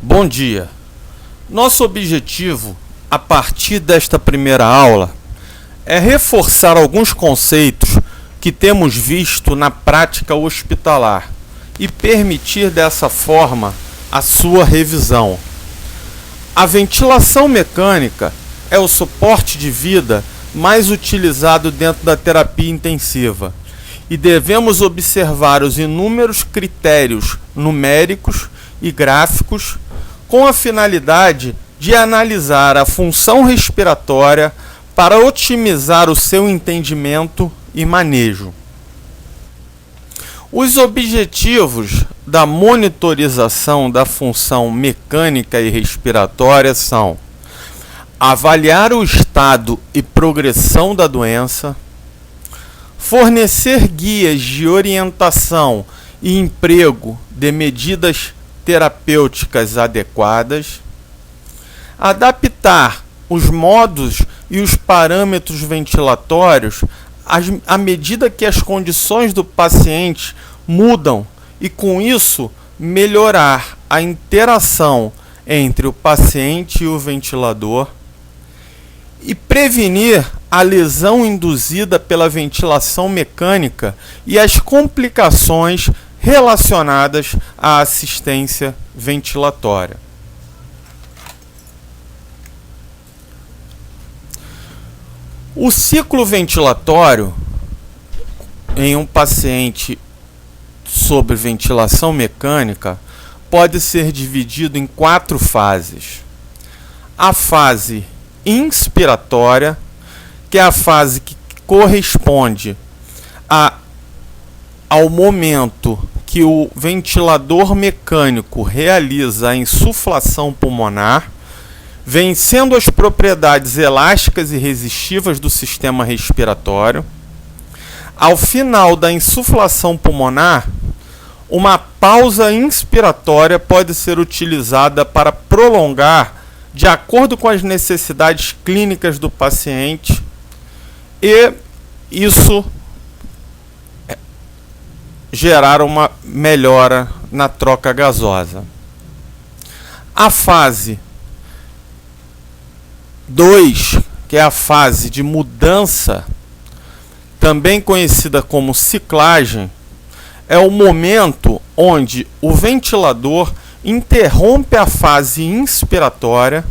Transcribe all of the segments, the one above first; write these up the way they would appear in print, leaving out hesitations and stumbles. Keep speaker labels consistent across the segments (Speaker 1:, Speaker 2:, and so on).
Speaker 1: Bom dia. Nosso objetivo, a partir desta primeira aula, é reforçar alguns conceitos que temos visto na prática hospitalar e permitir dessa forma a sua revisão. A ventilação mecânica é o suporte de vida mais utilizado dentro da terapia intensiva e devemos observar os inúmeros critérios numéricos e gráficos com a finalidade de analisar a função respiratória para otimizar o seu entendimento e manejo. Os objetivos da monitorização da função mecânica e respiratória são avaliar o estado e progressão da doença, fornecer guias de orientação e emprego de medidas terapêuticas adequadas, adaptar os modos e os parâmetros ventilatórios à medida que as condições do paciente mudam e, com isso, melhorar a interação entre o paciente e o ventilador e prevenir a lesão induzida pela ventilação mecânica e as complicações relacionadas à assistência ventilatória. O ciclo ventilatório em um paciente sob ventilação mecânica pode ser dividido em 4 fases. A fase inspiratória, que é a fase que corresponde ao momento que o ventilador mecânico realiza a insuflação pulmonar, vencendo as propriedades elásticas e resistivas do sistema respiratório. Ao final da insuflação pulmonar, uma pausa inspiratória pode ser utilizada para prolongar, de acordo com as necessidades clínicas do paciente, e isso gerar uma melhora na troca gasosa. A fase 2, que é a fase de mudança, também conhecida como ciclagem, é o momento onde o ventilador interrompe a fase inspiratória,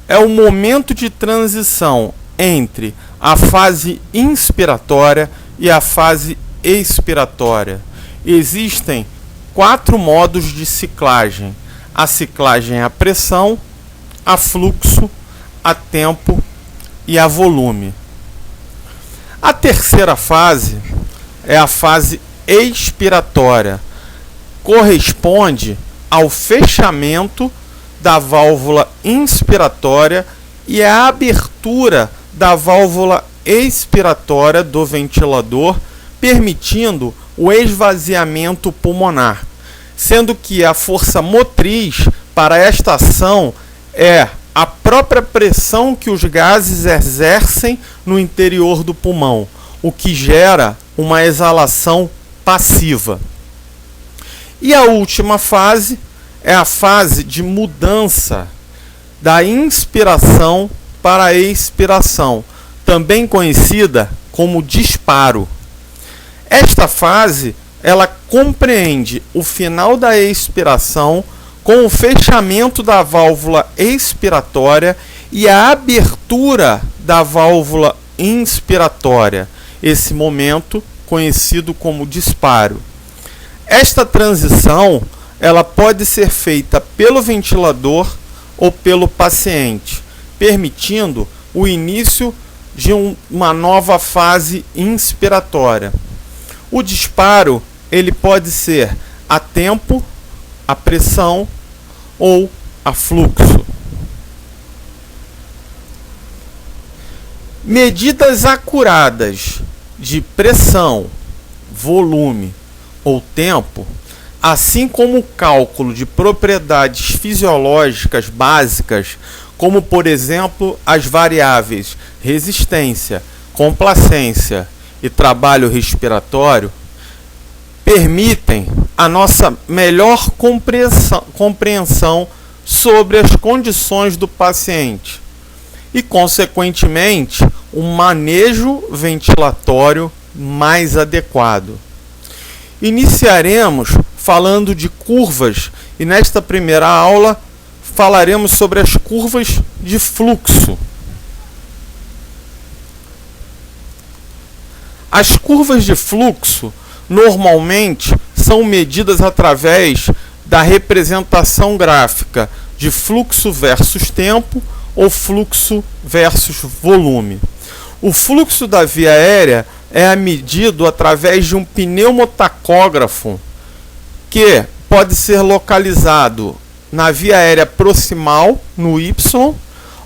Speaker 1: é o momento de transição entre a fase inspiratória e a fase expiratória. Existem 4 modos de ciclagem: a ciclagem a pressão, a fluxo, a tempo e a volume. A terceira fase é a fase expiratória. Corresponde ao fechamento da válvula inspiratória e a abertura da válvula expiratória do ventilador, permitindo o esvaziamento pulmonar, sendo que a força motriz para esta ação é a própria pressão que os gases exercem no interior do pulmão, o que gera uma exalação passiva. E a última fase é a fase de mudança da inspiração para a expiração, também conhecida como disparo. Esta fase, ela compreende o final da expiração com o fechamento da válvula expiratória e a abertura da válvula inspiratória, esse momento conhecido como disparo. Esta transição, ela pode ser feita pelo ventilador ou pelo paciente, permitindo o início de uma nova fase inspiratória. O disparo, ele pode ser a tempo, a pressão ou a fluxo. Medidas acuradas de pressão, volume ou tempo, assim como o cálculo de propriedades fisiológicas básicas, como por exemplo as variáveis resistência, complacência e trabalho respiratório, permitem a nossa melhor compreensão sobre as condições do paciente e, consequentemente, um manejo ventilatório mais adequado. Iniciaremos falando de curvas e nesta primeira aula falaremos sobre as curvas de fluxo. As curvas de fluxo normalmente são medidas através da representação gráfica de fluxo versus tempo ou fluxo versus volume. O fluxo da via aérea é medido através de um pneumotacógrafo que pode ser localizado na via aérea proximal, no Y,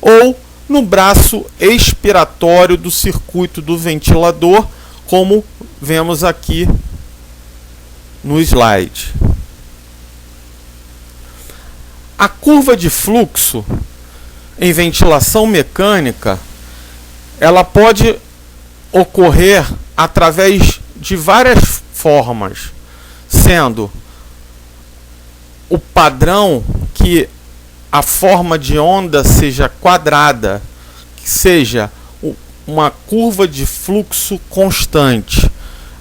Speaker 1: ou no braço expiratório do circuito do ventilador, como vemos aqui no slide. A curva de fluxo em ventilação mecânica, ela pode ocorrer através de várias formas, sendo o padrão que a forma de onda seja quadrada, que seja uma curva de fluxo constante,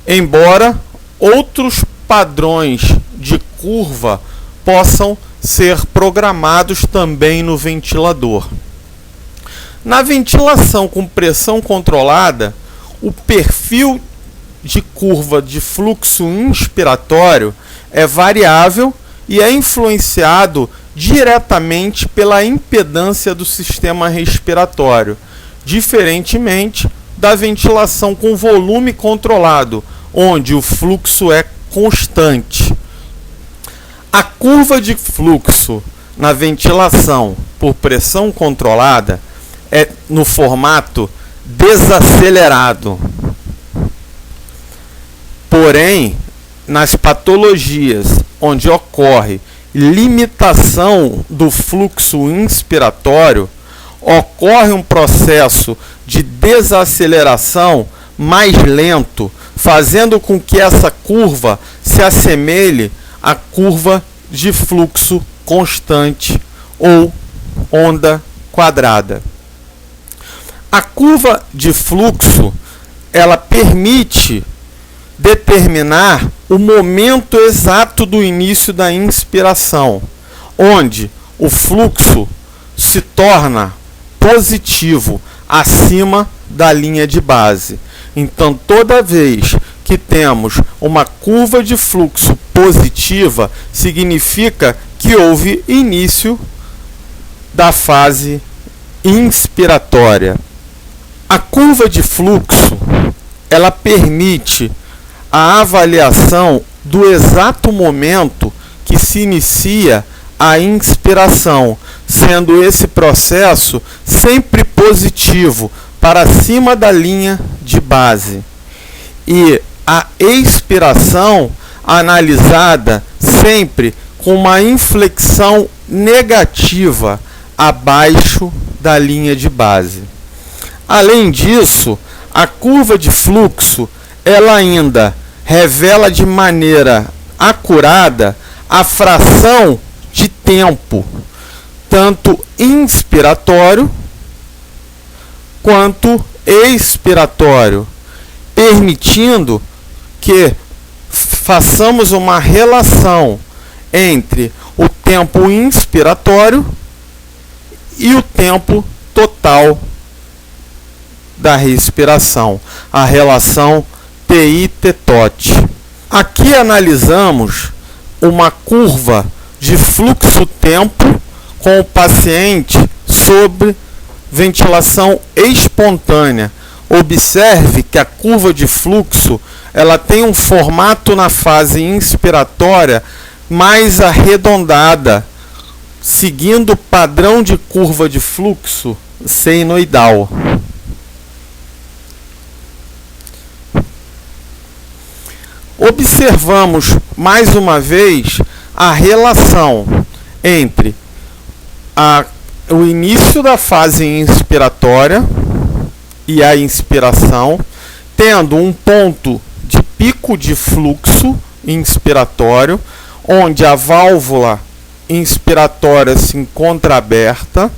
Speaker 1: embora outros padrões de curva possam ser programados também no ventilador. Na ventilação com pressão controlada, o perfil de curva de fluxo inspiratório é variável e é influenciado diretamente pela impedância do sistema respiratório, diferentemente da ventilação com volume controlado, onde o fluxo é constante. A curva de fluxo na ventilação por pressão controlada é no formato desacelerado. Porém, nas patologias onde ocorre limitação do fluxo inspiratório, ocorre um processo de desaceleração mais lento, fazendo com que essa curva se assemelhe à curva de fluxo constante ou onda quadrada. A curva de fluxo, ela permite determinar o momento exato do início da inspiração, onde o fluxo se torna positivo acima da linha de base. Então, toda vez que temos uma curva de fluxo positiva, significa que houve início da fase inspiratória. A curva de fluxo, ela permite a avaliação do exato momento que se inicia a inspiração, sendo esse processo sempre positivo para cima da linha de base, e a expiração analisada sempre com uma inflexão negativa abaixo da linha de base. Além disso, a curva de fluxo ela ainda revela de maneira acurada a fração de tempo, tanto inspiratório quanto expiratório, permitindo que façamos uma relação entre o tempo inspiratório e o tempo total da respiração, a relação TI-TTOT. Aqui analisamos uma curva de fluxo-tempo com o paciente sobre ventilação espontânea. Observe que a curva de fluxo ela tem um formato na fase inspiratória mais arredondada, seguindo o padrão de curva de fluxo senoidal. Observamos mais uma vez a relação entre o início da fase inspiratória e a inspiração, tendo um ponto de pico de fluxo inspiratório, onde a válvula inspiratória se encontra aberta,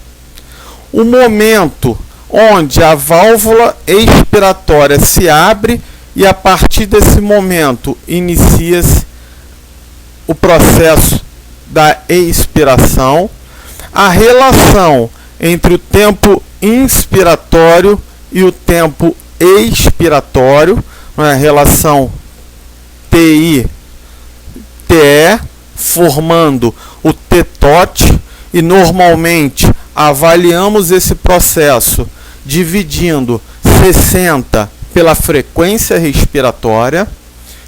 Speaker 1: o momento onde a válvula expiratória se abre e a partir desse momento inicia-se o processo da expiração, a relação entre o tempo inspiratório e o tempo expiratório, a relação TI-TE, formando o T-TOT, e normalmente avaliamos esse processo dividindo 60 pela frequência respiratória,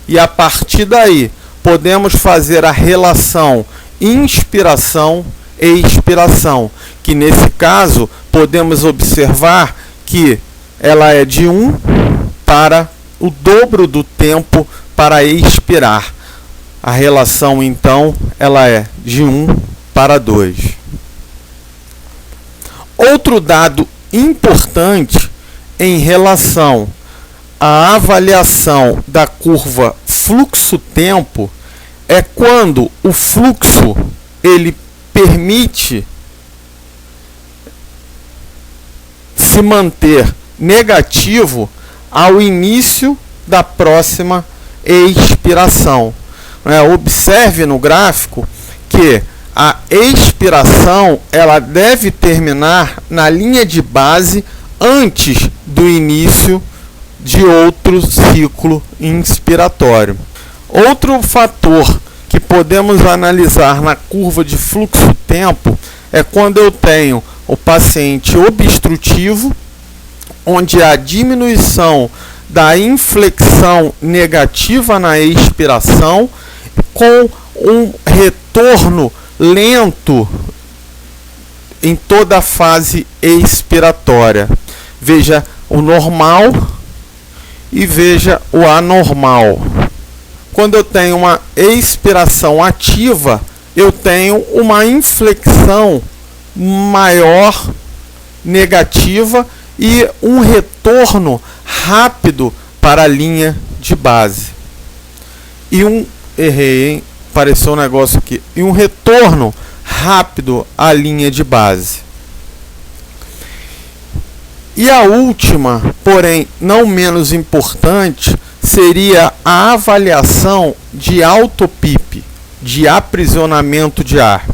Speaker 1: e a partir daí podemos fazer a relação inspiração e expiração, que nesse caso podemos observar que ela é de 1 para o dobro do tempo para expirar. A relação então ela é de 1 para 2. Outro dado importante em relação à avaliação da curva fluxo-tempo é quando o fluxo ele permite se manter negativo ao início da próxima expiração. Observe no gráfico que a expiração ela deve terminar na linha de base antes do início de outro ciclo inspiratório. Outro fator que podemos analisar na curva de fluxo-tempo é quando eu tenho o paciente obstrutivo, onde a diminuição da inflexão negativa na expiração, com um retorno lento em toda a fase expiratória. Veja o normal e veja o anormal. Quando eu tenho uma expiração ativa, eu tenho uma inflexão maior negativa e um retorno rápido para a linha de base. Errei, hein? Apareceu um negócio aqui. E um retorno rápido à linha de base. E a última, porém não menos importante, seria a avaliação de auto-PIP, de aprisionamento de ar.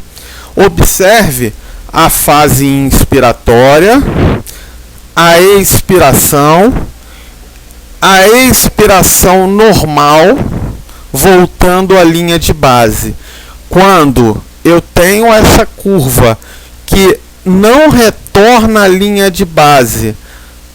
Speaker 1: Observe a fase inspiratória, a expiração normal, voltando à linha de base. Quando eu tenho essa curva que não retorna à linha de base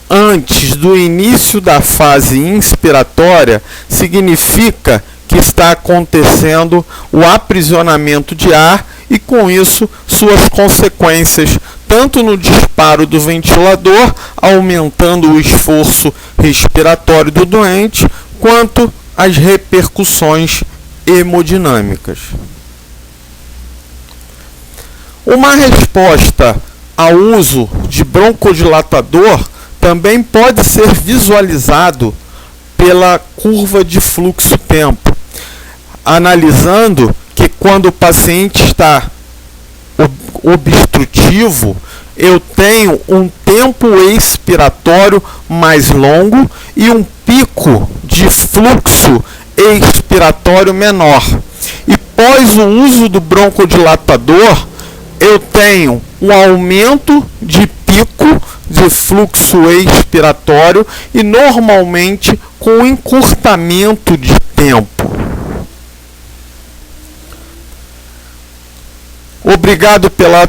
Speaker 1: antes do início da fase inspiratória, significa que está acontecendo o aprisionamento de ar e, com isso, suas consequências, tanto no disparo do ventilador, aumentando o esforço respiratório do doente, quanto as repercussões hemodinâmicas. Uma resposta ao uso de broncodilatador também pode ser visualizado pela curva de fluxo-tempo, analisando que quando o paciente está obstrutivo, eu tenho um tempo expiratório mais longo e um pico de fluxo expiratório menor. E pós o uso do broncodilatador, eu tenho um aumento de pico de fluxo expiratório e normalmente com encurtamento de tempo. Obrigado pela atenção.